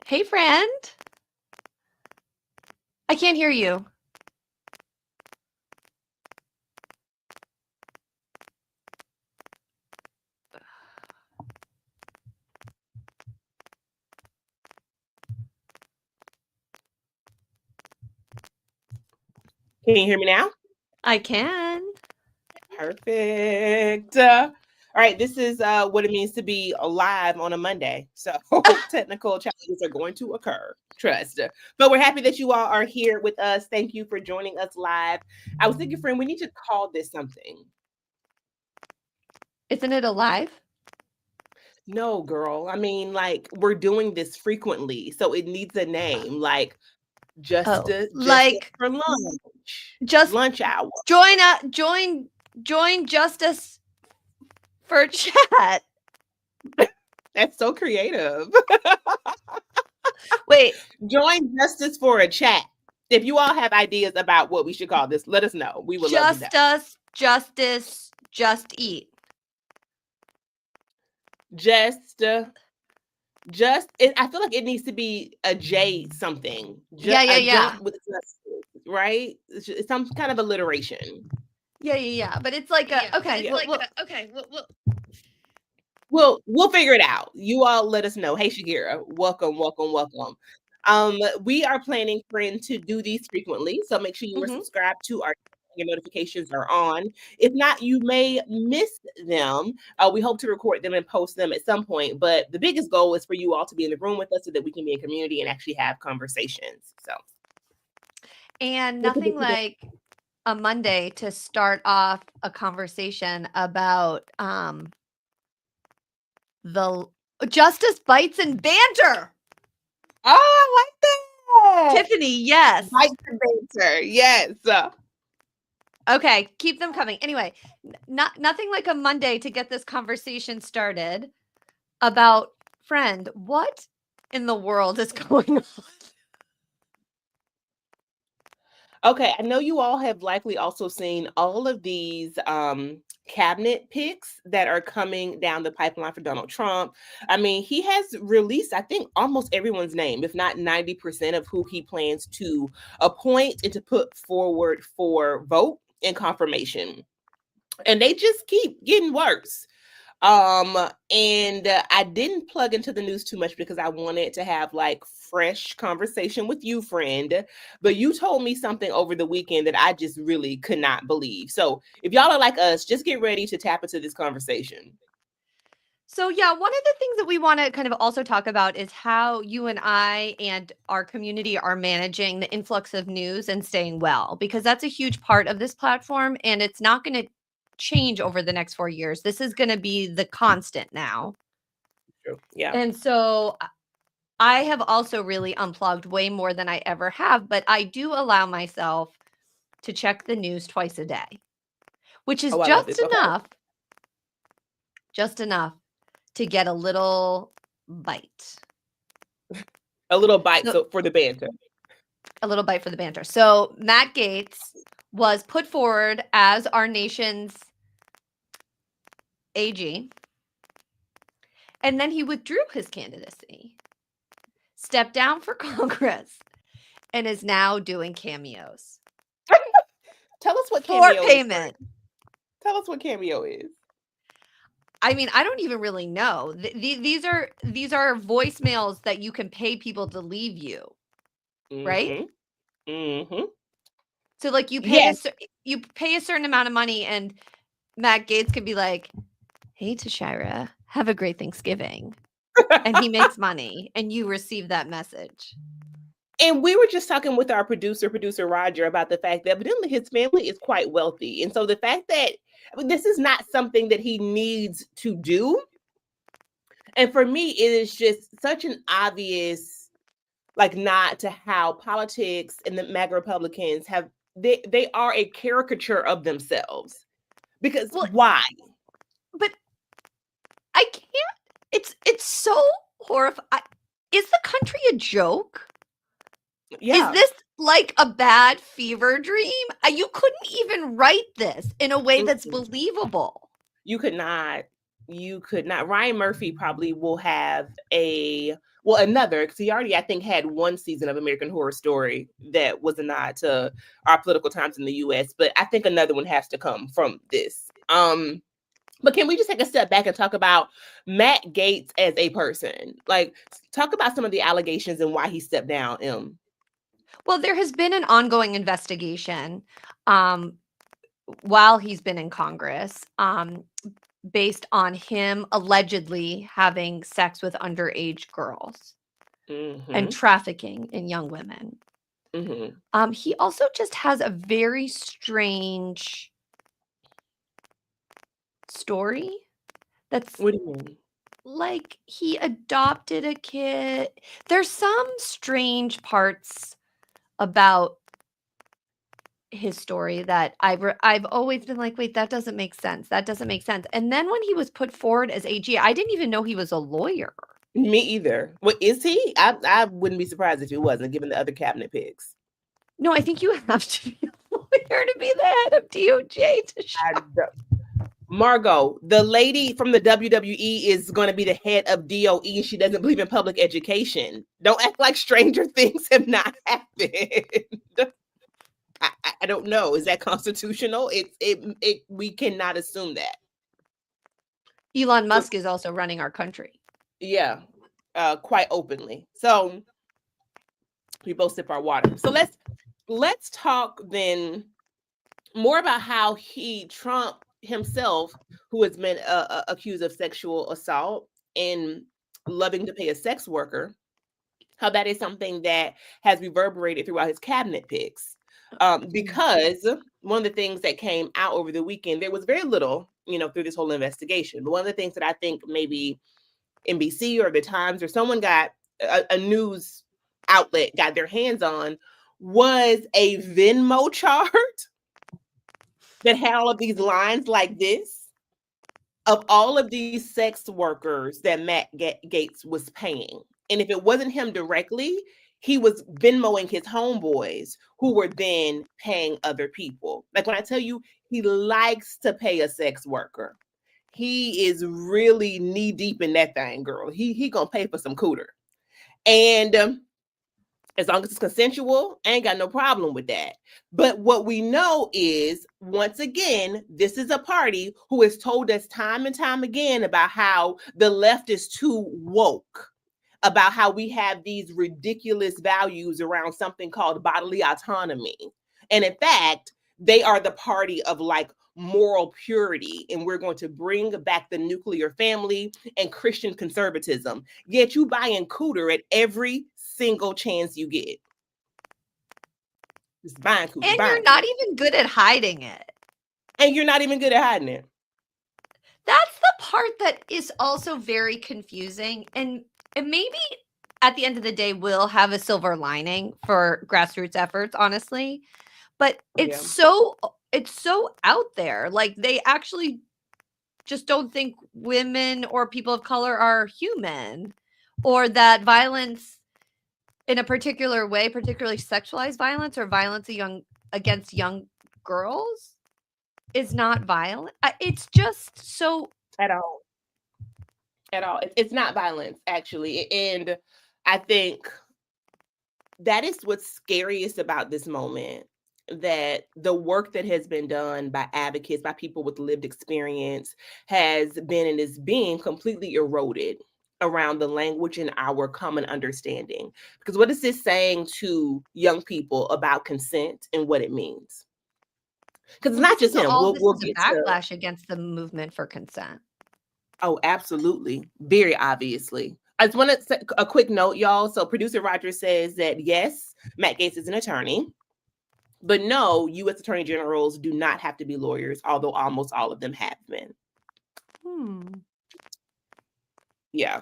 Hey, friend. I can't hear you. Can you hear me now? I can. Perfect. All right, this is what it means to be alive on a Monday. So technical challenges are going to occur. Trust. But we're happy that you all are here with us. Thank you for joining us live. I was thinking, friend, we need to call this something. Isn't it alive? No, girl. I mean, like we're doing this frequently, so it needs a name, like justice for lunch, lunch hour. Join Justice for chat. That's so creative. Wait. Join Justice for a chat. If you all have ideas about what we should call this, let us know. We would love to know. Justice, just eat. I feel like it needs to be a J something. Yeah. With justice, right? It's some kind of alliteration. Yeah. But it's like okay. We'll figure it out. You all let us know. Hey, Shagira, welcome. We are planning, friend, to do these frequently, so make sure you are subscribed to our. Your notifications are on. If not, you may miss them. We hope to record them and post them at some point. But the biggest goal is for you all to be in the room with us so that we can be a community and actually have conversations. So, and nothing like a Monday to start off a conversation about the justice, bites, and banter. Oh, I like that. Tiffany, yes. Bites and banter, yes. Okay, keep them coming. Anyway, nothing like a Monday to get this conversation started about, friend, what in the world is going on? Okay, I know you all have likely also seen all of these cabinet picks that are coming down the pipeline for Donald Trump. I mean, he has released, I think, almost everyone's name, if not 90% of who he plans to appoint and to put forward for vote and confirmation. And they just keep getting worse. And I didn't plug into the news too much because I wanted to have like fresh conversation with you, friend. But you told me something over the weekend that I just really could not believe. So if y'all are like us, just get ready to tap into this conversation. So yeah, one of the things that we want to kind of also talk about is how you and I and our community are managing the influx of news and staying well, because that's a huge part of this platform, and it's not going to change over the next 4 years. This is going to be the constant now. True. Yeah. And so I have also really unplugged way more than I ever have, but I do allow myself to check the news twice a day, which is just enough to get a little bite. A little bite for the banter. A little bite for the banter. So Matt Gaetz was put forward as our nation's AG, and then he withdrew his candidacy, stepped down for Congress, and is now doing cameos. Tell us what cameo payment. Tell us what cameo is. I mean, I don't even really know. These are voicemails that you can pay people to leave you, right? So like you pay a certain amount of money, and Matt Gaetz could be like, "Hey, Tashira, have a great Thanksgiving," and he makes money, and you receive that message. And we were just talking with our producer Roger, about the fact that evidently his family is quite wealthy. And so the fact that this is not something that he needs to do. And for me, it is just such an obvious, like, nod to how politics and the MAGA Republicans have, they are a caricature of themselves. Because why? But I can't, it's so horrifying. Is the country a joke? Yeah. Is this like a bad fever dream? You couldn't even write this in a way that's believable. You could not. You could not. Ryan Murphy probably will have another, because he already, I think, had one season of American Horror Story that was a nod to our political times in the US, but I think another one has to come from this. But can we just take a step back and talk about Matt Gaetz as a person? Like, talk about some of the allegations and why he stepped down. Well, there has been an ongoing investigation while he's been in Congress, based on him allegedly having sex with underage girls and trafficking in young women. He also just has a very strange story. What do you mean? Like, he adopted a kid. There's some strange parts about his story that I've always been like, wait, that doesn't make sense. That doesn't make sense. And then when he was put forward as AG, I didn't even know he was a lawyer. Me either. What is he? I wouldn't be surprised if he wasn't, given the other cabinet picks. No, I think you have to be a lawyer to be the head of DOJ. Margot, the lady from the WWE is going to be the head of DOE, and she doesn't believe in public education. Don't act like stranger things have not happened. I don't know. Is that constitutional? We cannot assume that. Elon Musk is also running our country. Yeah, quite openly. So we both sip our water. So let's talk then more about how Trump himself, who has been accused of sexual assault and loving to pay a sex worker, how that is something that has reverberated throughout his cabinet picks. Because one of the things that came out over the weekend, there was very little, through this whole investigation. But one of the things that I think maybe NBC or the Times or someone got, a news outlet got their hands on, was a Venmo chart that had all of these lines like this of all of these sex workers that Matt Gaetz was paying. And if it wasn't him directly, he was Venmoing his homeboys who were then paying other people. Like, when I tell you he likes to pay a sex worker, he is really knee deep in that thing, girl. He gonna pay for some cooter. And as long as it's consensual, I ain't got no problem with that. But what we know is, once again, this is a party who has told us time and time again about how the left is too woke, about how we have these ridiculous values around something called bodily autonomy. And in fact, they are the party of like moral purity, and we're going to bring back the nuclear family and Christian conservatism. Yet you buying cooter at every single chance you get. Just buying cooter. And you're not even good at hiding it. And you're not even good at hiding it. That's the part that is also very confusing. And maybe at the end of the day, we'll have a silver lining for grassroots efforts, honestly. But it's so out there. Like, they actually just don't think women or people of color are human, or that violence in a particular way, particularly sexualized violence or violence against young girls, is not violent. It's just so at all. It's not violence, actually. And I think that is what's scariest about this moment, that the work that has been done by advocates, by people with lived experience, has been and is being completely eroded around the language and our common understanding. Because what is this saying to young people about consent and what it means? Because it's not just him. We'll get backlash against the movement for consent. Oh, absolutely. Very obviously. I just want to say a quick note, y'all. So producer Roger says that yes, Matt Gaetz is an attorney, but no, U.S. attorney generals do not have to be lawyers, although almost all of them have been. Yeah.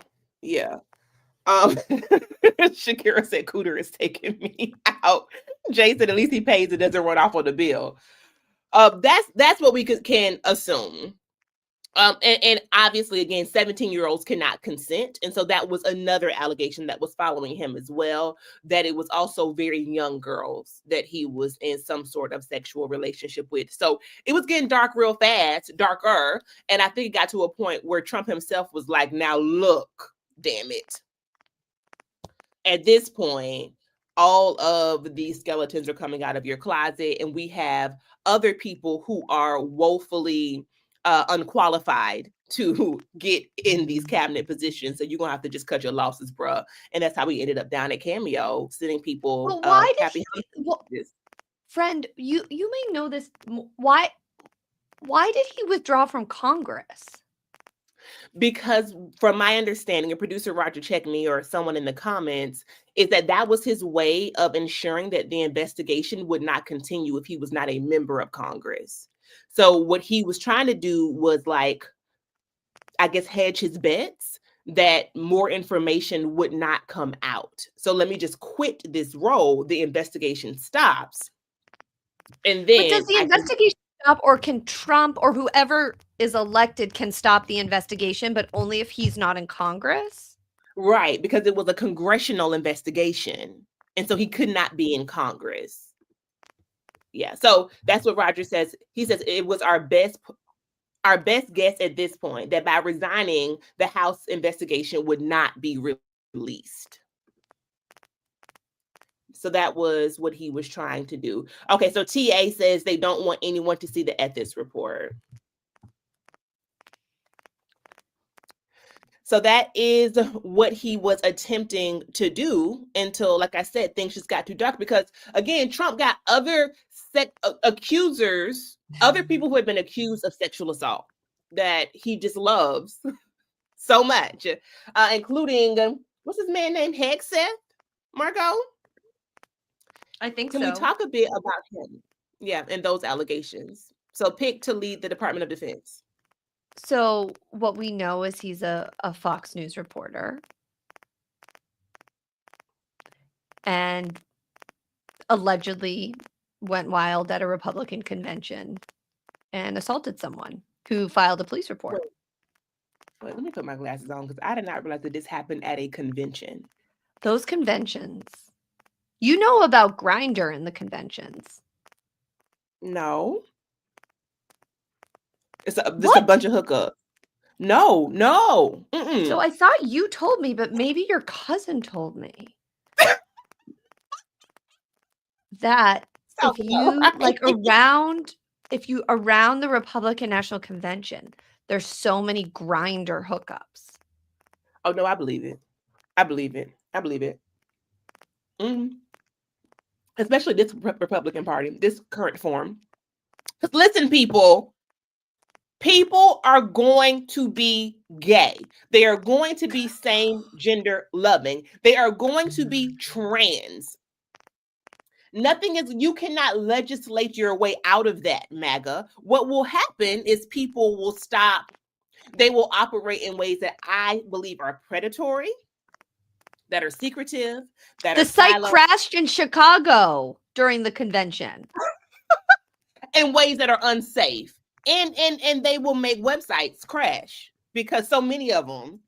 Shakira said Cooter is taking me out. Jay said at least he pays, it doesn't run off on the bill. That's what we can assume. And obviously, again, 17-year-olds cannot consent. And so that was another allegation that was following him as well, that it was also very young girls that he was in some sort of sexual relationship with. So it was getting dark real fast, darker. And I think it got to a point where Trump himself was like, now look, damn it. At this point, all of these skeletons are coming out of your closet, and we have other people who are woefully unqualified to get in these cabinet positions. So you're gonna have to just cut your losses, bruh. And that's how we ended up down at Cameo, sending people Well, why did happy. friend, you may know this. Why did he withdraw from Congress? Because from my understanding, a producer Roger check me or someone in the comments, is that was his way of ensuring that the investigation would not continue if he was not a member of Congress. So what he was trying to do was, like, I guess, hedge his bets that more information would not come out. So let me just quit this role. The investigation stops. And then, but does the investigation stop, or can Trump or whoever is elected can stop the investigation, but only if he's not in Congress? Right, because it was a congressional investigation. And so he could not be in Congress. Yeah, so that's what Roger says. He says it was our best guess at this point that by resigning, the House investigation would not be released. So that was what he was trying to do. Okay, so TA says they don't want anyone to see the ethics report. So that is what he was attempting to do until, like I said, things just got too dark. Because, again, Trump got other accusers, other people who had been accused of sexual assault that he just loves so much, including, what's his man name? Hegseth, Margot? I think so. Can we talk a bit about him? Yeah, and those allegations. So picked to lead the Department of Defense. So what we know is he's a Fox News reporter. And allegedly went wild at a Republican convention and assaulted someone who filed a police report. Wait, let me put my glasses on, because I did not realize that this happened at a convention. Those conventions. You know about Grindr in the conventions. No. It's a bunch of hookups. No. Mm-mm. So I thought you told me, but maybe your cousin told me that if you around the Republican National Convention, there's so many Grindr hookups. Oh no, I believe it. Mm-hmm. Especially this Republican Party, this current form. Listen, people are going to be gay. They are going to be same gender loving. They are going to be trans. You cannot legislate your way out of that, MAGA. What will happen is people will stop. They will operate in ways that I believe are predatory, that are secretive, that the site crashed in Chicago during the convention. In ways that are unsafe. And they will make websites crash because so many of them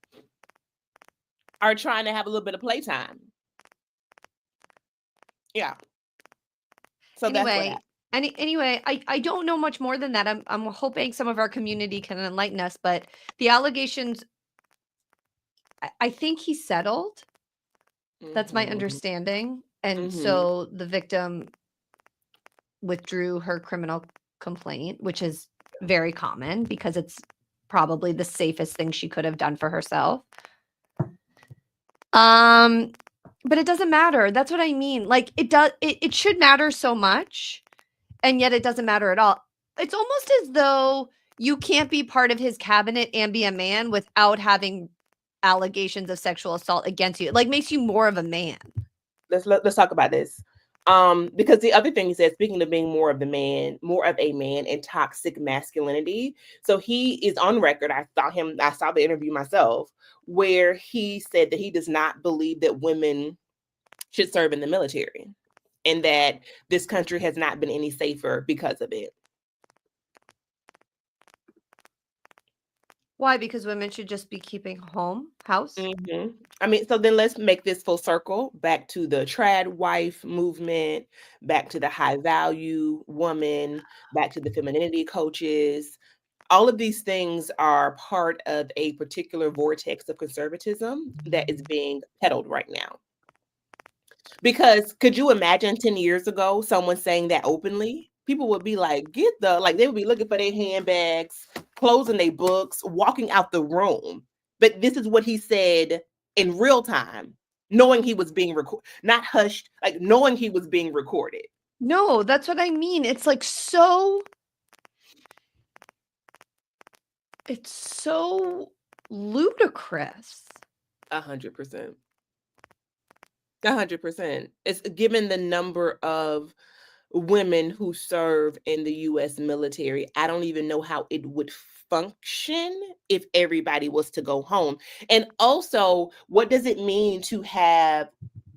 are trying to have a little bit of playtime. Yeah. So anyway, I don't know much more than that. I'm hoping some of our community can enlighten us, but the allegations, I think he settled. That's my understanding. And so the victim withdrew her criminal complaint, which is very common because it's probably the safest thing she could have done for herself. But it doesn't matter. That's what I mean. Like, it should matter so much, and yet it doesn't matter at all. It's almost as though you can't be part of his cabinet and be a man without having allegations of sexual assault against you. It, like, makes you more of a man. Let's talk about this. Because the other thing he said, speaking of being more of a man and toxic masculinity. So he is on record. I saw the interview myself, where he said that he does not believe that women should serve in the military and that this country has not been any safer because of it. Why? Because women should just be keeping house? Mm-hmm. I mean, so then let's make this full circle back to the trad wife movement, back to the high value woman, back to the femininity coaches. All of these things are part of a particular vortex of conservatism that is being peddled right now. Because could you imagine 10 years ago someone saying that openly? People would be like, they would be looking for their handbags, closing their books, walking out the room. But this is what he said in real time, knowing he was being recorded, not hushed, like knowing he was being recorded. No, that's what I mean. It's so ludicrous. 100%. 100%. It's given the number of women who serve in the US military. I don't even know how it would function if everybody was to go home. And also, what does it mean to have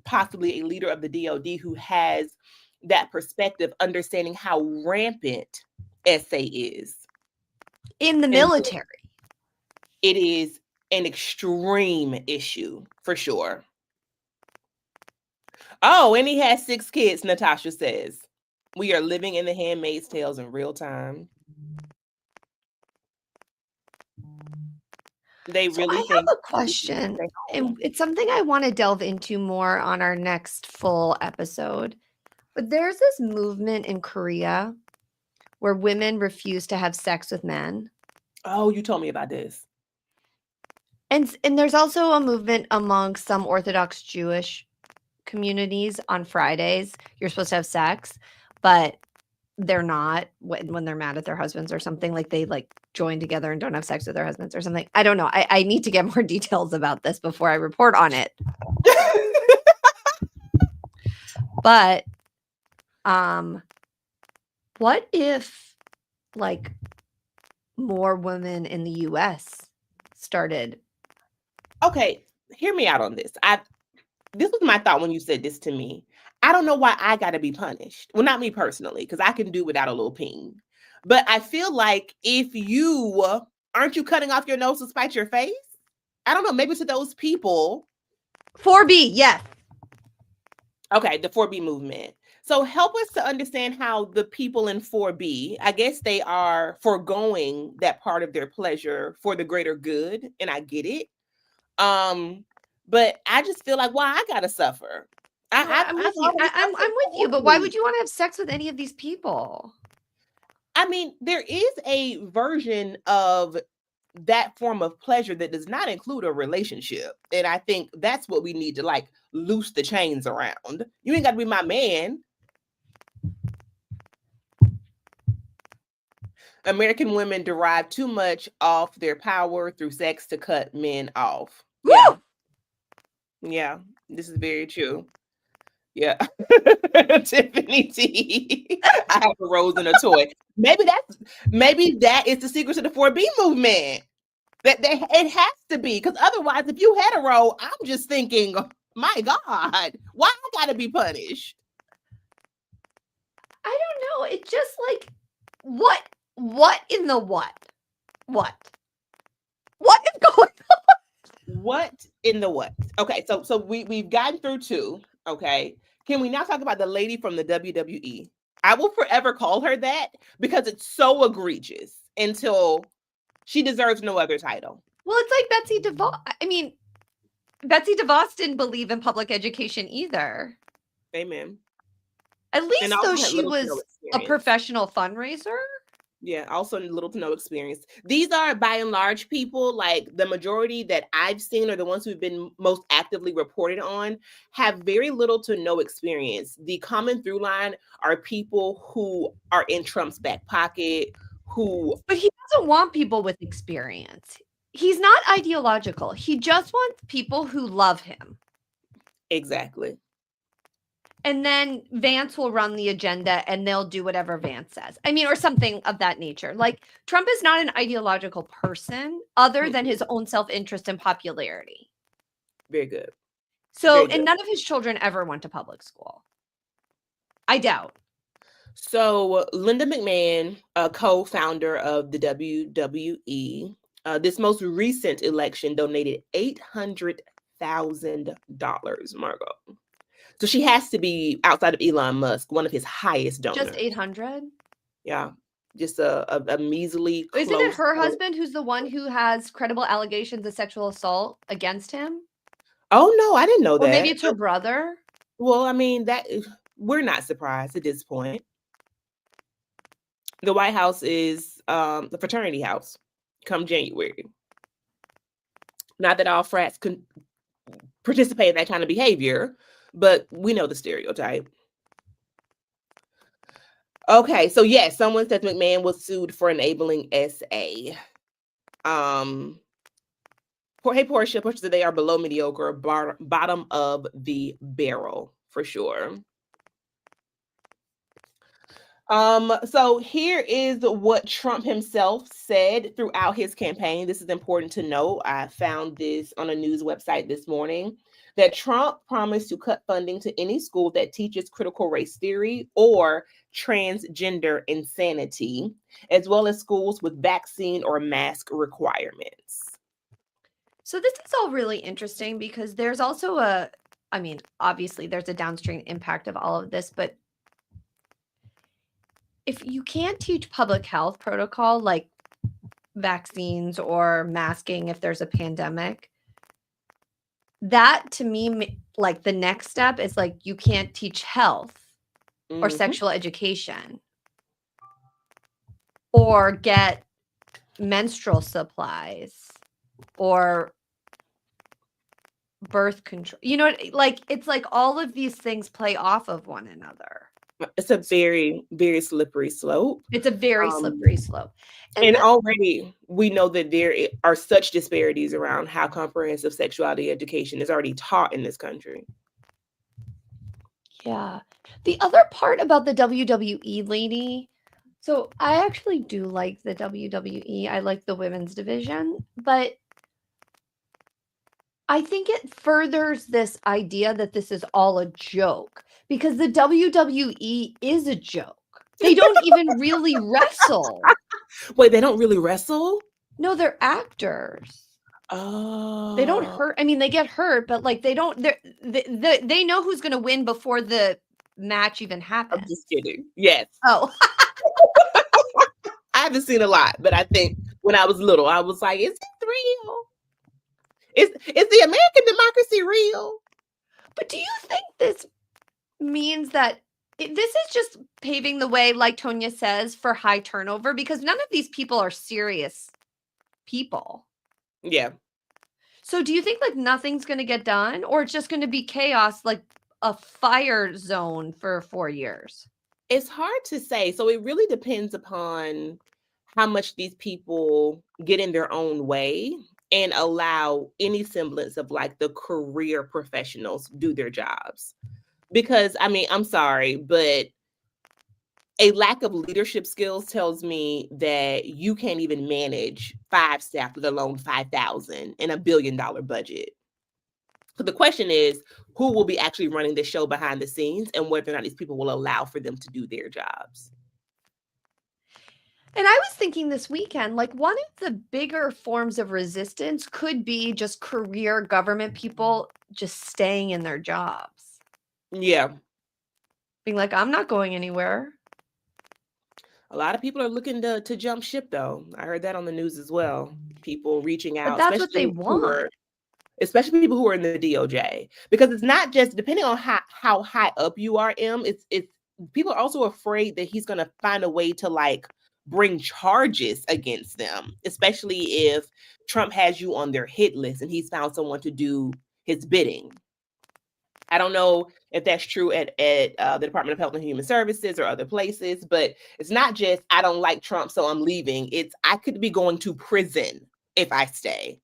possibly a leader of the DoD who has that perspective, understanding how rampant SA is In the military. It is an extreme issue for sure. Oh, and he has 6 kids, Natasha says. We are living in the Handmaid's Tales in real time. They So really I have a question, and it's something I want to delve into more on our next full episode. But there's this movement in Korea where women refuse to have sex with men. Oh, you told me about this. And there's also a movement among some Orthodox Jewish communities on Fridays. You're supposed to have sex, but they're not when they're mad at their husbands or something. Like they join together and don't have sex with their husbands or something. I don't know. I need to get more details about this before I report on it. But what if more women in the US started? Okay, hear me out on this. This was my thought when you said this to me. I don't know why I got to be punished. Well, not me personally, because I can do without a little ping. But I feel like if you aren't you cutting off your nose to spite your face? I don't know. Maybe to those people. 4B, yes. Okay, the 4B movement. So help us to understand how the people in 4B, I guess they are foregoing that part of their pleasure for the greater good, and I get it. But I just feel like, why I gotta suffer? I'm with you. I'm with you, but why would you want to have sex with any of these people? I mean, there is a version of that form of pleasure that does not include a relationship. And I think that's what we need to loose the chains around. You ain't got to be my man. American women derive too much off their power through sex to cut men off. Woo! Yeah. Yeah, this is very true. Yeah. Tiffany T. I have a rose and a toy. Maybe that is the secret to the 4B movement. That it has to be, because otherwise, if you hetero, I'm just thinking, my God, why I gotta be punished? I don't know. It's just what in the what? What is going on? What in the what? Okay, so we've gotten through 2. Okay, can we now talk about the lady from the WWE? I will forever call her that because it's so egregious until she deserves no other title. Well, it's like Betsy DeVos. I mean, Betsy DeVos didn't believe in public education either. Amen. At least though she was a professional fundraiser. Yeah, also little to no experience. These are by and large people, like the majority that I've seen, or the ones who've been most actively reported on, have very little to no experience. The common through line are people who are in Trump's back pocket, But he doesn't want people with experience. He's not ideological. He just wants people who love him. Exactly. And then Vance will run the agenda and they'll do whatever Vance says. I mean, or something of that nature. Like, Trump is not an ideological person other than his own self-interest and popularity. Very good. So, very good. And none of his children ever went to public school. I doubt. So Linda McMahon, a co-founder of the WWE, This most recent election donated $800,000, Margot. So she has to be, outside of Elon Musk, one of his highest donors. Just 800? Yeah. Just a measly close. Isn't it her husband who's the one who has credible allegations of sexual assault against him? Oh, no, I didn't know that. Or maybe it's her brother? Well, I mean, we're not surprised at this point. The White House is the fraternity house come January. Not that all frats can participate in that kind of behavior, but we know the stereotype. Okay, so yes, someone says McMahon was sued for enabling SA. Hey, Portia said they are below mediocre, bottom of the barrel for sure. So here is what Trump himself said throughout his campaign. This is important to note. I found this on a news website this morning, that Trump promised to cut funding to any school that teaches critical race theory or transgender insanity, as well as schools with vaccine or mask requirements. So this is all really interesting because there's also obviously there's a downstream impact of all of this, but if you can't teach public health protocol like vaccines or masking if there's a pandemic, that to me, like the next step is like you can't teach health or sexual education or get menstrual supplies or birth control. You know, like it's like all of these things play off of one another. It's a very, very slippery slope. It's a very slippery slope. And already we know that there are such disparities around how comprehensive sexuality education is already taught in this country. Yeah. The other part about the WWE lady, so I actually do like the WWE. I like the women's division, but I think it furthers this idea that this is all a joke because the WWE is a joke. They don't even really wrestle. Wait, they don't really wrestle? No, they're actors. Oh. They don't hurt. I mean, they get hurt, but like they know who's going to win before the match even happens. I'm just kidding. Yes. Oh. I haven't seen a lot, but I think when I was little, I was like, is it real? Is the American democracy real? But do you think this means that this is just paving the way, like Tonya says, for high turnover? Because none of these people are serious people. Yeah. So do you think like nothing's going to get done, or it's just going to be chaos, like a fire zone for 4 years? It's hard to say. So it really depends upon how much these people get in their own way and allow any semblance of like the career professionals do their jobs. Because I mean, I'm sorry, but a lack of leadership skills tells me that you can't even manage 5 staff, let alone 5,000 in $1 billion budget. So the question is, who will be actually running the show behind the scenes and whether or not these people will allow for them to do their jobs. And I was thinking this weekend, like one of the bigger forms of resistance could be just career government people just staying in their jobs. Yeah. Being like, I'm not going anywhere. A lot of people are looking to jump ship, though. I heard that on the news as well. People reaching out. But that's what they want. Especially people who are in the DOJ. Because it's not just, depending on how high up you are, it's people are also afraid that he's going to find a way to like bring charges against them, especially if Trump has you on their hit list and he's found someone to do his bidding. I don't know if that's true at the Department of Health and Human Services or other places, but it's not just, I don't like Trump, so I'm leaving. It's, I could be going to prison if I stay.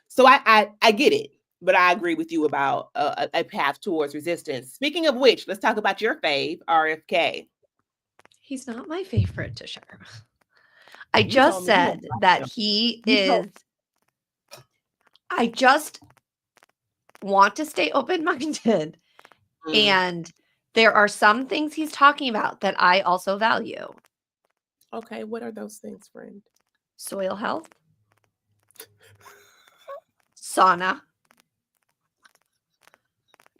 So I get it, but I agree with you about a path towards resistance. Speaking of which, let's talk about your fave, RFK. He's not my favorite to share. I just said that he is. I just want to stay open-minded. And there are some things he's talking about that I also value. Okay, what are those things, friend? Soil health. Sauna.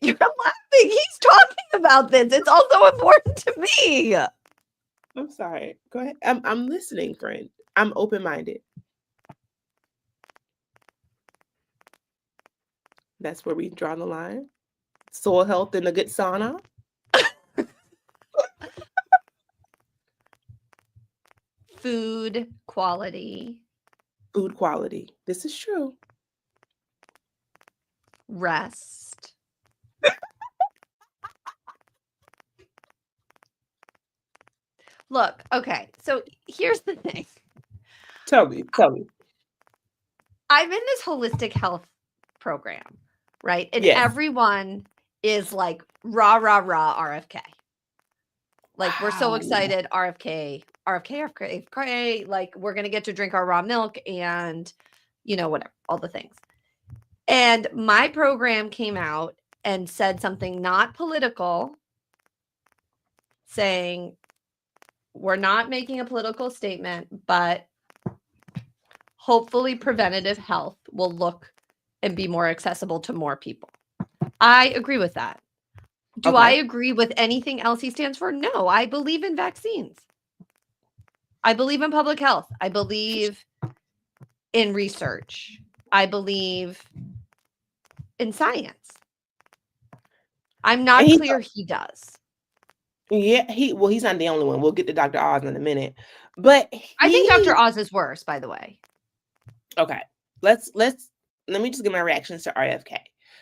You're laughing. He's talking about this. It's also important to me. I'm sorry. Go ahead. I'm listening, friend. I'm open-minded. That's where we draw the line. Soil health and a good sauna. Food quality. Food quality. This is true. Rest. Look, okay. So here's the thing. Tell me. I'm in this holistic health program, right? And Yes. everyone is like rah, rah, rah, RFK. Like, we're so excited, RFK, like, we're going to get to drink our raw milk and, whatever, all the things. And my program came out and said something not political, saying, we're not making a political statement, but hopefully preventative health will look and be more accessible to more people. I agree with that. Do I agree with anything else he stands for? No, I believe in vaccines. I believe in public health. I believe in research. I believe in science. I'm not clear he does. Yeah, he's not the only one. We'll get to Dr. Oz in a minute. But I think Dr. Oz is worse, by the way. Okay. Let me just give my reactions to RFK.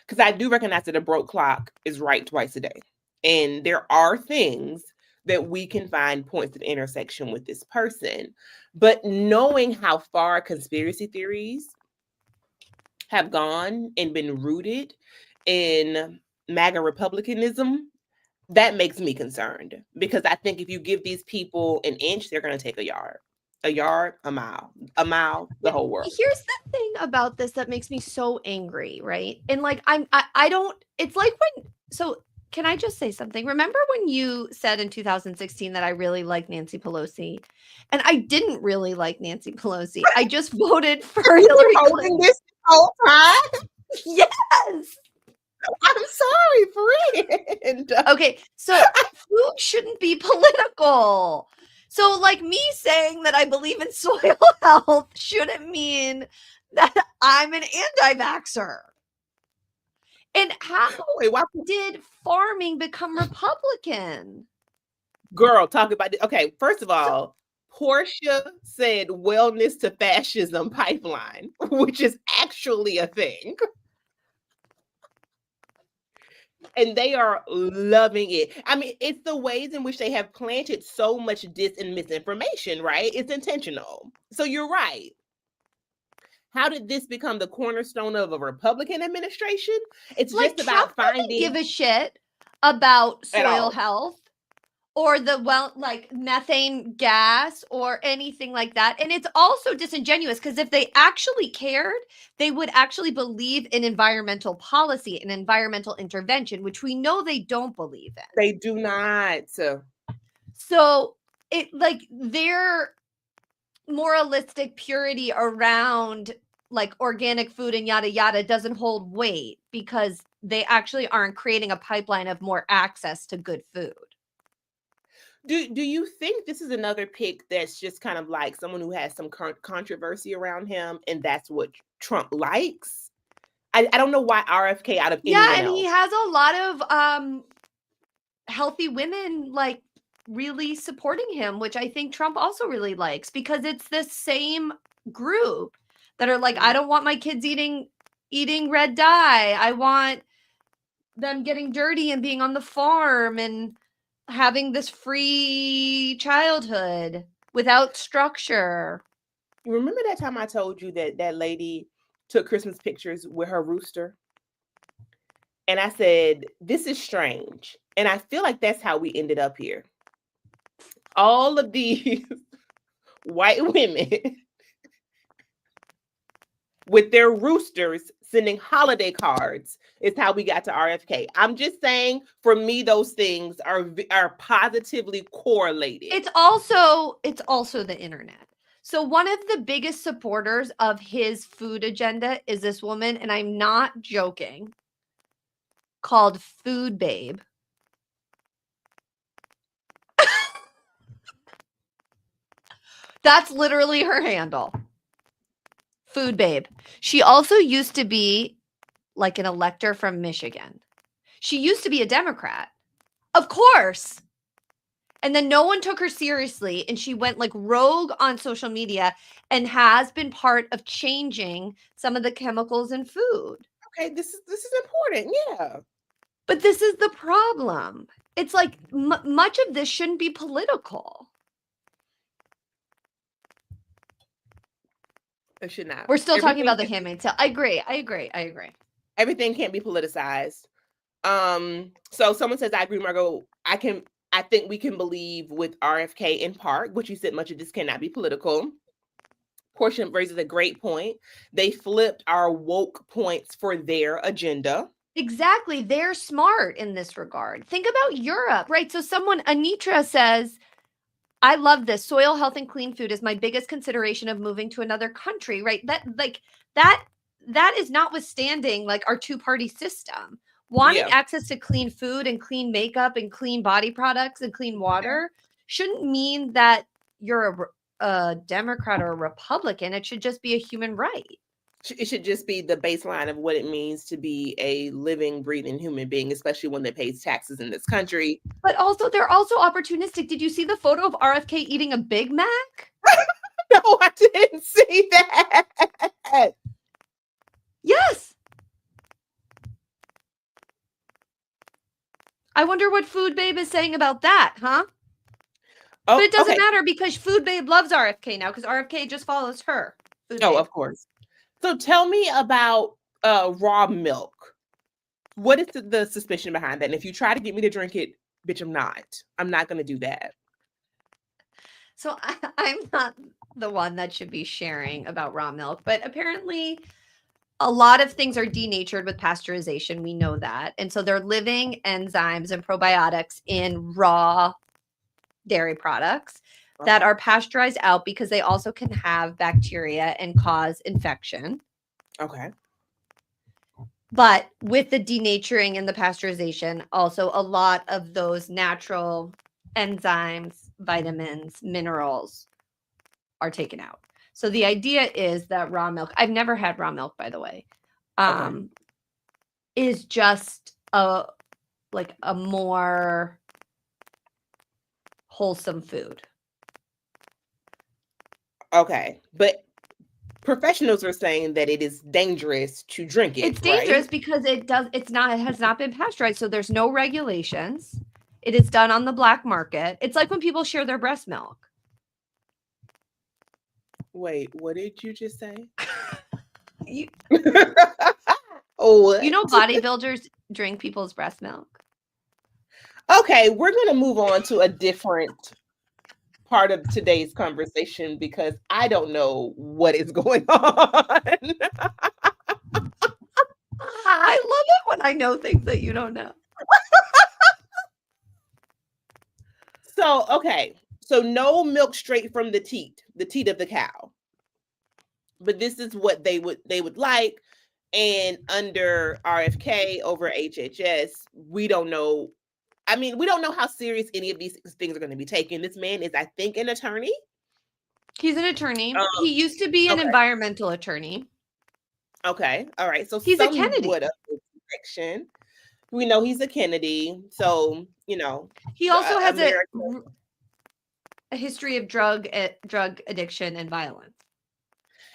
Because I do recognize that a broke clock is right twice a day. And there are things that we can find points of intersection with this person. But knowing how far conspiracy theories have gone and been rooted in MAGA Republicanism, that makes me concerned. Because I think if you give these people an inch, they're going to take a yard. A yard, a mile, the whole world. Here's the thing about this that makes me so angry, right? And like, I don't, it's like so can I just say something? Remember when you said in 2016 that I really like Nancy Pelosi? And I didn't really like Nancy Pelosi. I just voted for Hillary Clinton. This whole time? Yes. I'm sorry, friend. Okay, so food shouldn't be political. So, like, me saying that I believe in soil health shouldn't mean that I'm an anti-vaxxer. And how did farming become Republican? Girl, talk about it. Okay, first of all, Portia said wellness to fascism pipeline, which is actually a thing. And they are loving it. I mean, it's the ways in which they have planted so much dis and misinformation, right? It's intentional. So you're right. How did this become the cornerstone of a Republican administration? It's like just about finding. Give a shit about soil health or like methane gas or anything like that. And it's also disingenuous because if they actually cared, they would actually believe in environmental policy and environmental intervention, which we know they don't believe in. They do not. So it like their moralistic purity around like organic food and yada yada doesn't hold weight because they actually aren't creating a pipeline of more access to good food. Do you think this is another pick that's just kind of like someone who has some controversy around him and that's what Trump likes? I don't know why RFK out of anyone else. He has a lot of healthy women like really supporting him, which I think Trump also really likes because it's the same group that are like, I don't want my kids eating red dye. I want them getting dirty and being on the farm and having this free childhood without structure. You remember that time I told you that lady took Christmas pictures with her rooster? And I said, this is strange. And I feel like that's how we ended up here. All of these white women with their roosters sending holiday cards is how we got to RFK. I'm just saying, for me, those things are positively correlated. It's also the internet. So one of the biggest supporters of his food agenda is this woman, and I'm not joking, called Food Babe. That's literally her handle. Food Babe. She also used to be like an elector from Michigan. She used to be a Democrat. Of course. And then no one took her seriously, and she went like rogue on social media and has been part of changing some of the chemicals in food. Okay, this is important. Yeah. But this is the problem. It's like much of this shouldn't be political. It should not. We're still talking about The Handmaid's Tale. I agree. Everything can't be politicized. So someone says, I agree, Margot. I think we can believe with RFK in part, which you said much of this cannot be political. Portia raises a great point. They flipped our woke points for their agenda. Exactly. They're smart in this regard. Think about Europe, right? So Anitra says, I love this. Soil health and clean food is my biggest consideration of moving to another country, right? That is notwithstanding like our two-party system. Wanting access to clean food and clean makeup and clean body products and clean water shouldn't mean that you're a Democrat or a Republican. It should just be a human right. It should just be the baseline of what it means to be a living, breathing human being, especially one that pays taxes in this country. But also, they're also opportunistic. Did you see the photo of RFK eating a Big Mac? No, I didn't see that. Yes. I wonder what Food Babe is saying about that, huh? Oh, but it doesn't matter because Food Babe loves RFK now because RFK just follows her. Of course. So tell me about raw milk. What is the suspicion behind that? And if you try to get me to drink it, bitch, I'm not going to do that. So I'm not the one that should be sharing about raw milk, but apparently a lot of things are denatured with pasteurization. We know that. And so they're living enzymes and probiotics in raw dairy products that are pasteurized out because they also can have bacteria and cause infection. Okay. But with the denaturing and the pasteurization, also a lot of those natural enzymes, vitamins, minerals are taken out. So the idea is that raw milk, I've never had raw milk, by the way, is just a more wholesome food. Okay. But professionals are saying that it is dangerous to drink it. It's dangerous because it has not been pasteurized. So there's no regulations. It is done on the black market. It's like when people share their breast milk. Wait, what did you just say? You what? You know bodybuilders drink people's breast milk? Okay, we're going to move on to a different part of today's conversation because I don't know what is going on. I love it when I know things that you don't know. So no milk straight from the teat of the cow. But this is what they would like. And under RFK over HHS, we don't know. I mean, we don't know how serious any of these things are going to be taken. This man is, I think, an attorney. He's an attorney. He used to be an environmental attorney. Okay. All right. So he's a Kennedy. We know he's a Kennedy. So, he also has a history of drug addiction and violence.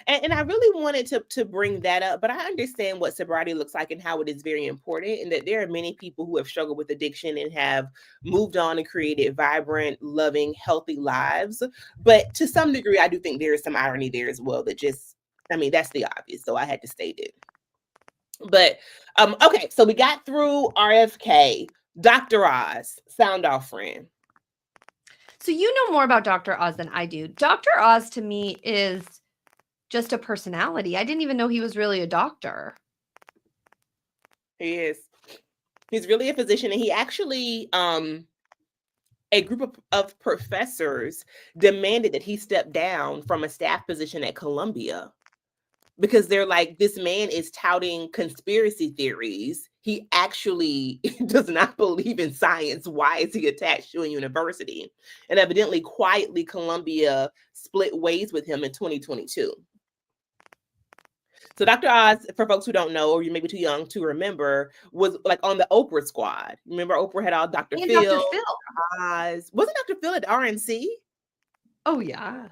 And I really wanted to bring that up, but I understand what sobriety looks like and how it is very important, and that there are many people who have struggled with addiction and have moved on and created vibrant, loving, healthy lives. But to some degree, I do think there is some irony there as well that that's the obvious. So I had to state it. But, okay, so we got through RFK. Dr. Oz, sound off, friend. So you know more about Dr. Oz than I do. Dr. Oz to me is just a personality. I didn't even know he was really a doctor. He is. He's really a physician, and he actually a group of professors demanded that he step down from a staff position at Columbia because they're like, this man is touting conspiracy theories. He actually does not believe in science. Why is he attached to a university? And evidently, quietly, Columbia split ways with him in 2022. So Dr. Oz, for folks who don't know, or you may be too young to remember, was like on the Oprah squad. Remember Oprah had all Dr. And Phil, Dr. Phil. Oz. Wasn't Dr. Phil at RNC? Oh, yeah.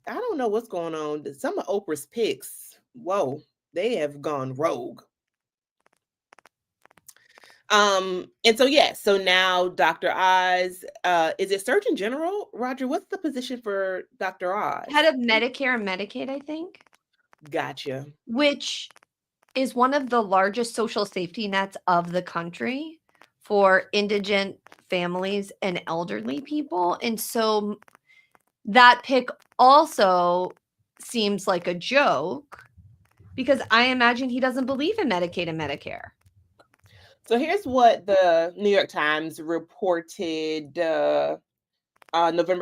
I don't know what's going on. Some of Oprah's picks, whoa, they have gone rogue. And so yes, so now Dr. Oz, is it Surgeon General? Roger, what's the position for Dr. Oz? Head of Medicare and Medicaid, I think. Gotcha. Which is one of the largest social safety nets of the country for indigent families and elderly people. And so that pick also seems like a joke because I imagine he doesn't believe in Medicaid and Medicare. So here's what the New York Times reported November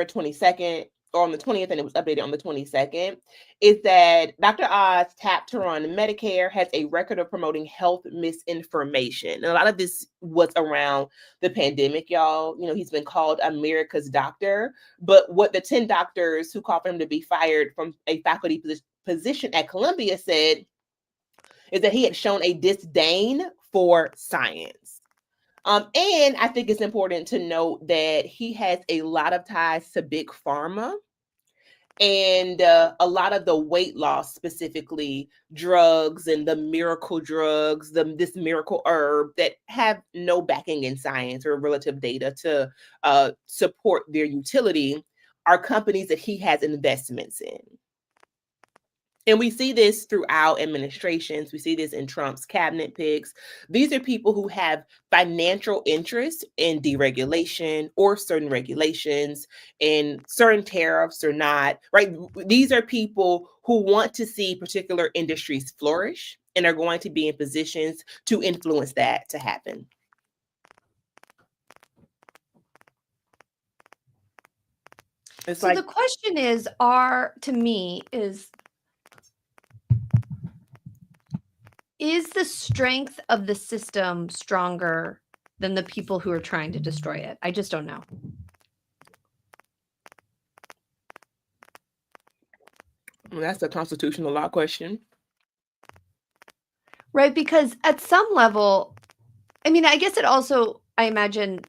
22nd, or on the 20th, and it was updated on the 22nd, is that Dr. Oz tapped to run Medicare, has a record of promoting health misinformation. And a lot of this was around the pandemic, y'all. You know, he's been called America's doctor, but what the 10 doctors who called for him to be fired from a faculty position at Columbia said is that he had shown a disdain for science. And I think it's important to note that he has a lot of ties to big pharma and a lot of the weight loss, specifically drugs and the miracle drugs, this miracle herb that have no backing in science or relative data to support their utility, are companies that he has investments in. And we see this throughout administrations. We see this in Trump's cabinet picks. These are people who have financial interest in deregulation or certain regulations, and certain tariffs or not, right? These are people who want to see particular industries flourish and are going to be in positions to influence that to happen. So the question is, to me, is the strength of the system stronger than the people who are trying to destroy it? I just don't know. Well, that's a constitutional law question. Right, because at some level, I mean, I guess it also, I imagine,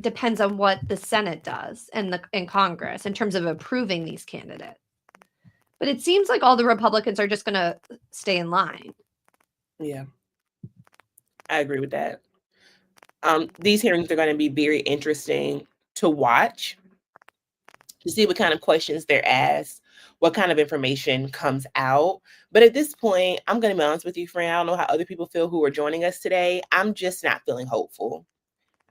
depends on what the Senate does and Congress in terms of approving these candidates. But it seems like all the Republicans are just going to stay in line. Yeah, I agree with that. These hearings are going to be very interesting to watch, to see what kind of questions they're asked, what kind of information comes out. But at this point, I'm going to be honest with you, friend. I don't know how other people feel who are joining us today. I'm just not feeling hopeful.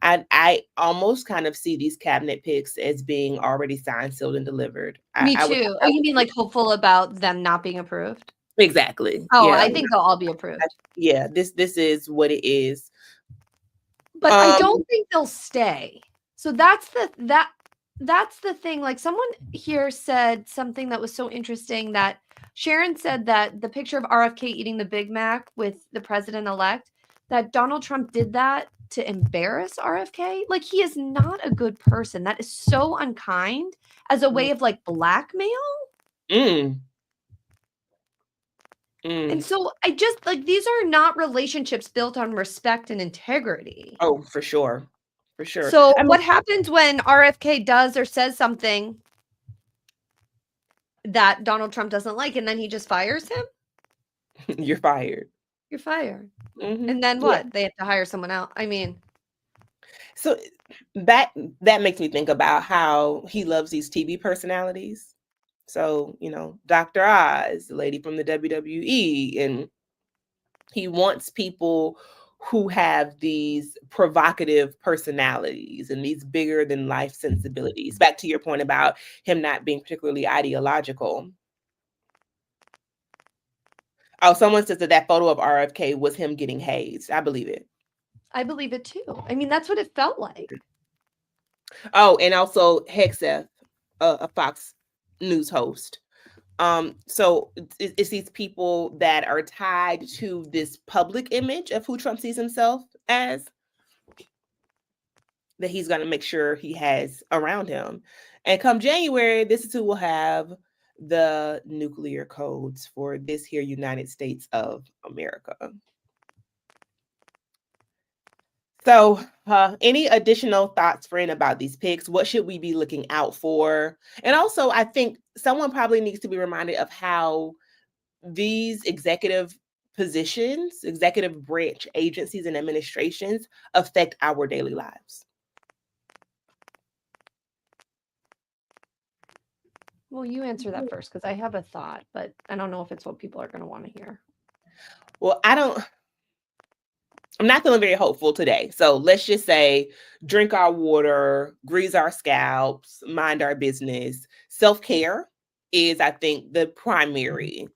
I almost kind of see these cabinet picks as being already signed, sealed, and delivered. Me too. Oh, you mean like hopeful about them not being approved? Exactly. Oh, yeah. I think they'll all be approved. Yeah, this is what it is. But I don't think they'll stay. So that's the thing. Like, someone here said something that was so interesting, that Sharon said that the picture of RFK eating the Big Mac with the president-elect, that Donald Trump did that to embarrass RFK. Like, he is not a good person. That is so unkind as a way of like blackmail. And so I just like, these are not relationships built on respect and integrity. Oh, for sure. For sure. So what happens when RFK does or says something that Donald Trump doesn't like, and then he just fires him? You're fired. You're fired. Mm-hmm. And then what? Yeah. They have to hire someone else. I mean, so that makes me think about how he loves these TV personalities. So, you know, Dr. Oz, the lady from the WWE, and he wants people who have these provocative personalities and these bigger than life sensibilities. Back to your point about him not being particularly ideological. Oh, someone says that photo of RFK was him getting hazed. I believe it. I believe it too. I mean, that's what it felt like. Oh, and also Hexeth, a Fox News host. So it's these people that are tied to this public image of who Trump sees himself as, that he's going to make sure he has around him. And come January, this is who will have the nuclear codes for this here United States of America. So, any additional thoughts, friend, about these picks? What should we be looking out for? And also, I think someone probably needs to be reminded of how these executive positions, executive branch agencies and administrations affect our daily lives. Well, you answer that first because I have a thought, but I don't know if it's what people are going to want to hear. Well, I'm not feeling very hopeful today. So let's just say drink our water, grease our scalps, mind our business. Self-care is, I think, the primary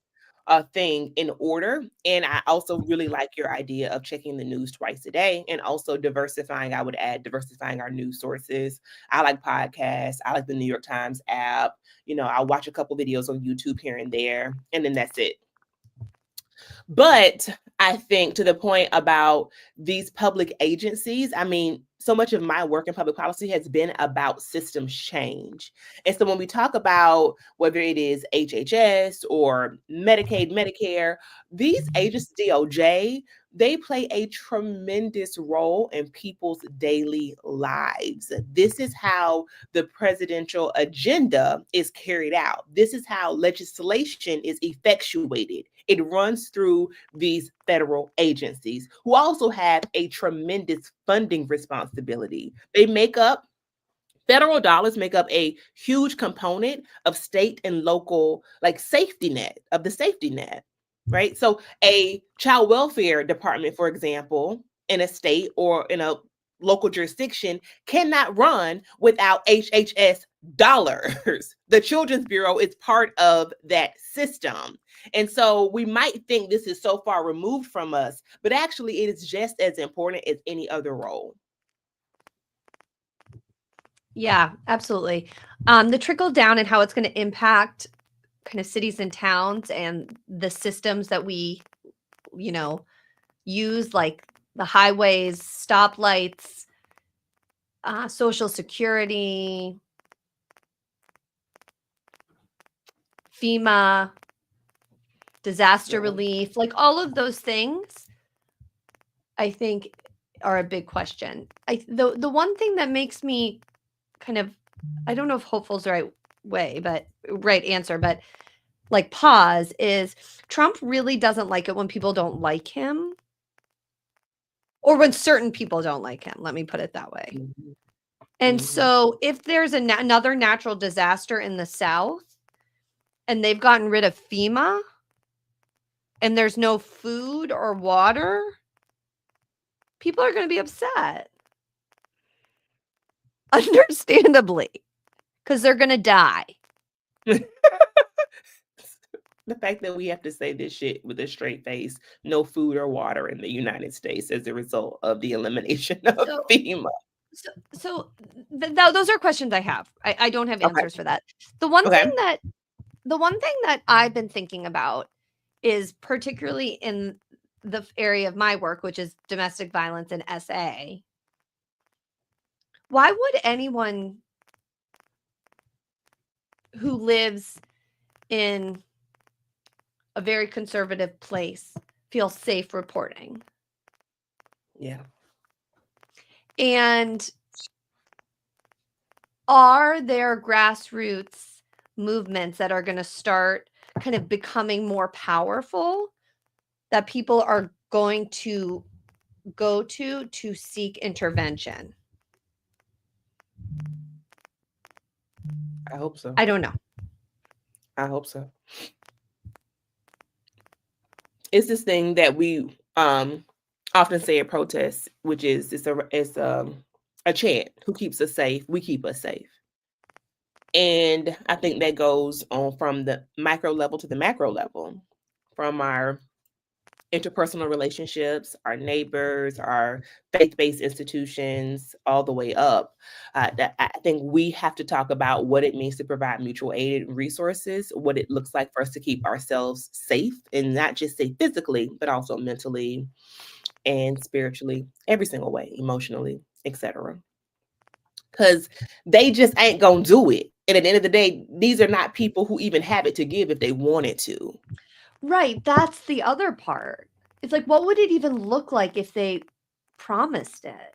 thing in order. And I also really like your idea of checking the news twice a day and also diversifying. I would add diversifying our news sources. I like podcasts. I like the New York Times app. I'll watch a couple videos on YouTube here and there, and then that's it. But I think, to the point about these public agencies, I mean, so much of my work in public policy has been about systems change. And so when we talk about whether it is HHS or Medicaid, Medicare, these agencies, DOJ, they play a tremendous role in people's daily lives. This is how the presidential agenda is carried out. This is how legislation is effectuated. It runs through these federal agencies, who also have a tremendous funding responsibility. Federal dollars make up a huge component of state and local, like, safety net, of the safety net, right? So a child welfare department, for example, in a state or in a local jurisdiction cannot run without HHS dollars. The Children's Bureau is part of that system. And so we might think this is so far removed from us, but actually it is just as important as any other role. Yeah, absolutely. The trickle down and how it's going to impact kind of cities and towns and the systems that we, use, like the highways, stoplights, Social Security, FEMA, disaster relief, like all of those things, I think, are a big question. The one thing that makes me kind of, I don't know if hopeful is the right answer, but like pause, is Trump really doesn't like it when people don't like him, or when certain people don't like him. Let me put it that way. Mm-hmm. And so if there's another natural disaster in the South and they've gotten rid of FEMA and there's no food or water, people are going to be upset. Understandably, because they're going to die. The fact that we have to say this shit with a straight face, no food or water in the United States as a result of the elimination of FEMA. So those are questions I have. I don't have answers for that. The one thing that I've been thinking about is, particularly in the area of my work, which is domestic violence and SA. Why would anyone who lives in a very conservative place feel safe reporting? Yeah. And are there grassroots movements that are going to start kind of becoming more powerful that people are going to go to seek intervention? I hope so. I don't know. I hope so. It's this thing that we often say at protests, which is it's a chant: who keeps us safe, we keep us safe. And I think that goes on from the micro level to the macro level, from our interpersonal relationships, our neighbors, our faith-based institutions, all the way up. I think we have to talk about what it means to provide mutual aid and resources, what it looks like for us to keep ourselves safe, and not just say physically, but also mentally and spiritually, every single way, emotionally, etc. Because they just ain't gonna do it. And at the end of the day, these are not people who even have it to give if they wanted to. Right, that's the other part. It's like, what would it even look like if they promised it?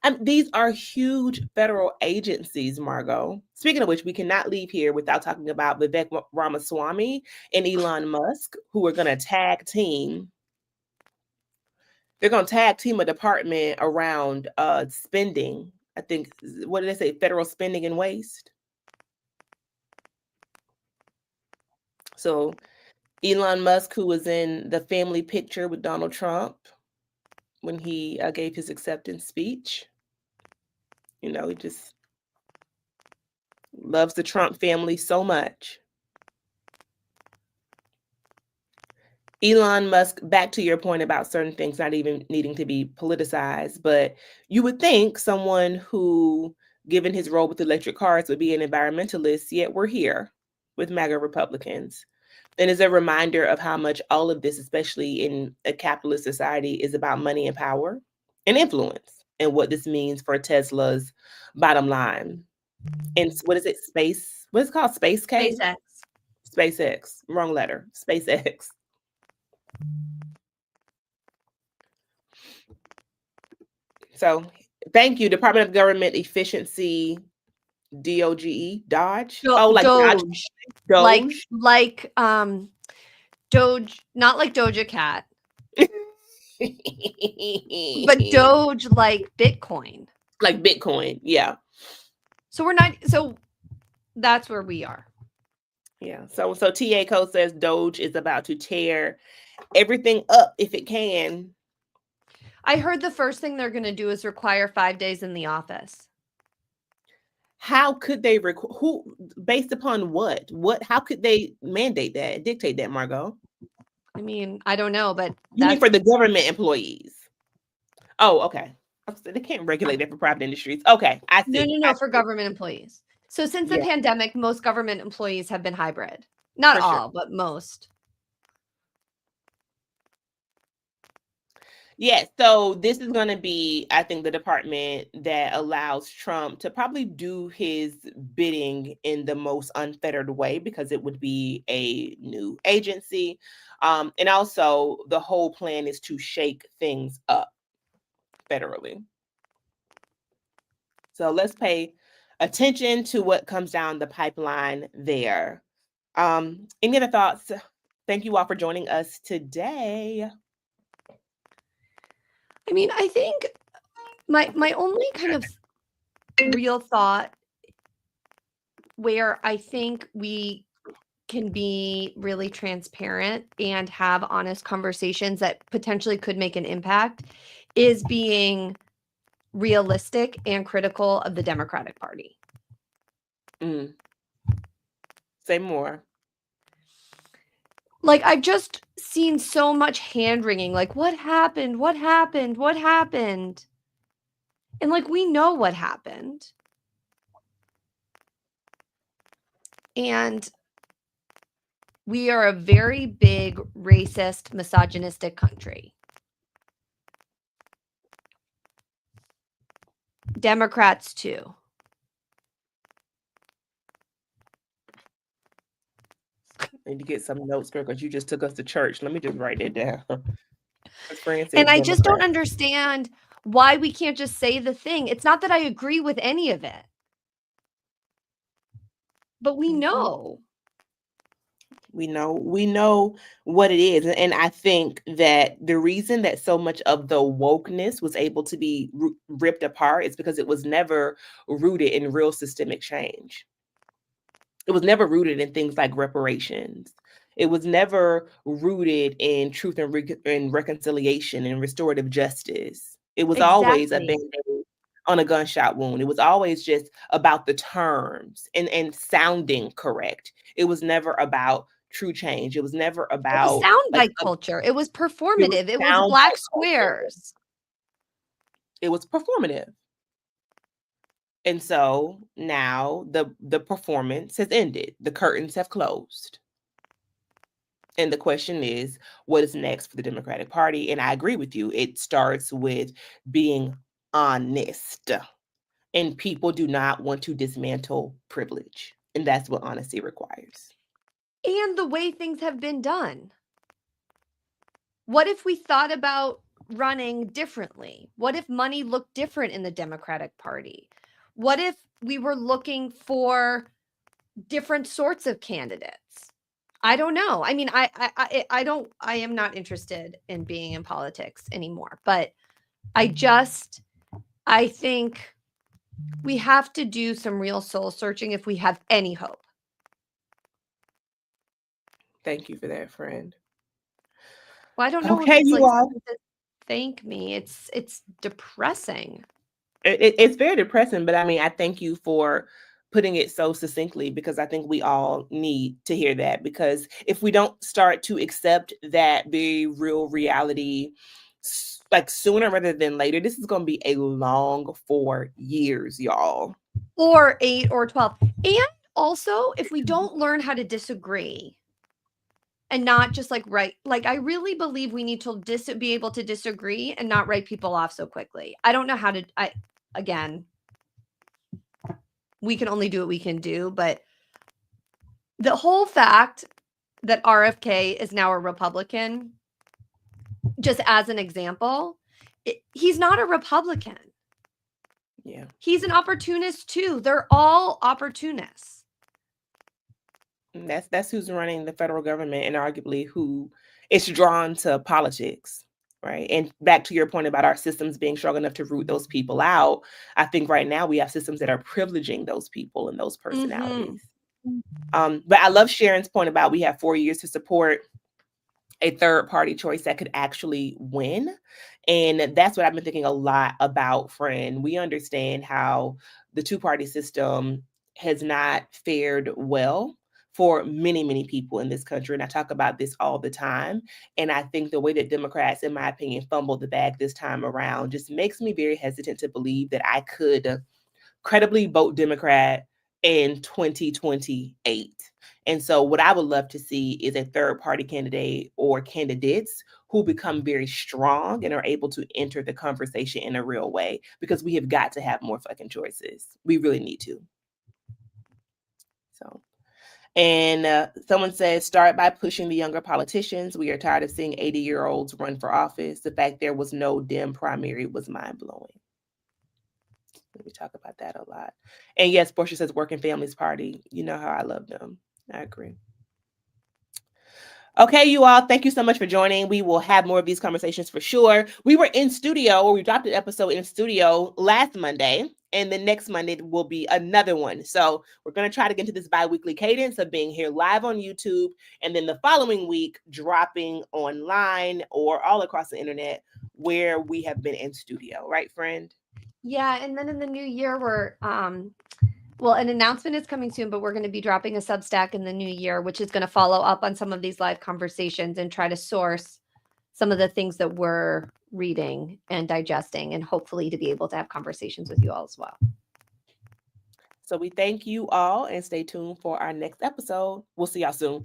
And these are huge federal agencies, Margot. Speaking of which, we cannot leave here without talking about Vivek Ramaswamy and Elon Musk, who are going to tag team. They're going to tag team a department around spending. I think, what did they say? Federal spending and waste. So Elon Musk, who was in the family picture with Donald Trump when he gave his acceptance speech. You know, he just loves the Trump family so much. Elon Musk, back to your point about certain things not even needing to be politicized, but you would think someone who, given his role with electric cars, would be an environmentalist, yet we're here with MAGA Republicans. And is a reminder of how much all of this, especially in a capitalist society, is about money and power and influence, and what this means for Tesla's bottom line. And what is it? Space? What is it called? Space K? SpaceX. SpaceX. Wrong letter. SpaceX. So thank you, Department of Government Efficiency, DOGE, Dodge. Oh, like Doge. Doge. Like Doge, not like Doja Cat, but Doge like Bitcoin. Like Bitcoin, yeah. So we're not. So that's where we are. Yeah. So TA Code says Doge is about to tear everything up if it can. I heard the first thing they're going to do is require 5 days in the office. How could they who based upon what? How could they mandate that, dictate that, Margot? I mean, I don't know, but you mean for the government employees? Oh, okay. They can't regulate it for private industries. Okay, I see. No, for government employees. So since the pandemic, most government employees have been hybrid. Not all, but most. Yes, so this is going to be, I think, the department that allows Trump to probably do his bidding in the most unfettered way, because it would be a new agency. And also, the whole plan is to shake things up federally. So let's pay attention to what comes down the pipeline there. Any other thoughts? Thank you all for joining us today. I mean, I think my only kind of real thought where I think we can be really transparent and have honest conversations that potentially could make an impact is being realistic and critical of the Democratic Party. Say more. Like, I've just seen so much hand-wringing, like, what happened? What happened? What happened? And, like, we know what happened. And we are a very big, racist, misogynistic country. Democrats, too. I need to get some notes, girl, because you just took us to church. Let me just write it down. And I just don't understand why we can't just say the thing. It's not that I agree with any of it, but we know. We know what it is. And I think that the reason that so much of the wokeness was able to be ripped apart is because it was never rooted in real systemic change. It was never rooted in things like reparations. It was never rooted in truth and reconciliation and restorative justice. It was always a band-aid on a gunshot wound. It was always just about the terms and sounding correct. It was never about true change. It was never It was about soundbite culture. It was performative. It was black squares. It was performative. And so now the performance has ended. The curtains have closed. And the question is, what is next for the Democratic Party? And I agree with you. It starts with being honest. And people do not want to dismantle privilege. And that's what honesty requires. And the way things have been done. What if we thought about running differently? What if money looked different in the Democratic Party? What if we were looking for different sorts of candidates? I don't know. I mean, I am not interested in being in politics anymore, but I think we have to do some real soul searching if we have any hope. Thank you for that, friend. Well, I don't know Okay, if it's you like all. thank me. It's depressing. It's very depressing, but I mean, I thank you for putting it so succinctly, because I think we all need to hear that. Because if we don't start to accept that very real reality, like sooner rather than later, this is going to be a long 4 years, y'all. Or 8 or 12. And also, if we don't learn how to disagree and not just like I really believe we need to be able to disagree and not write people off so quickly. I don't know how to, again, we can only do what we can do, but the whole fact that RFK is now a Republican, just as an example, he's not a Republican. Yeah. He's an opportunist too. They're all opportunists. That's who's running the federal government, and arguably who is drawn to politics, right? And back to your point about our systems being strong enough to root those people out, I think right now we have systems that are privileging those people and those personalities. But I love Sharon's point about we have 4 years to support a third party choice that could actually win. And that's what I've been thinking a lot about, friend. We understand how the two-party system has not fared well for many, many people in this country. And I talk about this all the time. And I think the way that Democrats, in my opinion, fumbled the bag this time around just makes me very hesitant to believe that I could credibly vote Democrat in 2028. And so what I would love to see is a third party candidate or candidates who become very strong and are able to enter the conversation in a real way, because we have got to have more fucking choices. We really need to. So, and someone says, start by pushing the younger politicians. We are tired of seeing 80-year-olds run for office. The fact there was no Dem primary was mind blowing. We talk about that a lot. And yes, Portia says Working Families Party. You know how I love them. I agree. Okay, you all, thank you so much for joining. We will have more of these conversations for sure. We were in studio, or we dropped an episode in studio last Monday, and the next Monday will be another one. So we're going to try to get into this bi-weekly cadence of being here live on YouTube, and then the following week dropping online or all across the internet where we have been in studio. Right, friend? Yeah, and then in the new year, we're well, an announcement is coming soon, but we're going to be dropping a Substack in the new year, which is going to follow up on some of these live conversations and try to source some of the things that we're reading and digesting, and hopefully to be able to have conversations with you all as well. So we thank you all, and stay tuned for our next episode. We'll see y'all soon.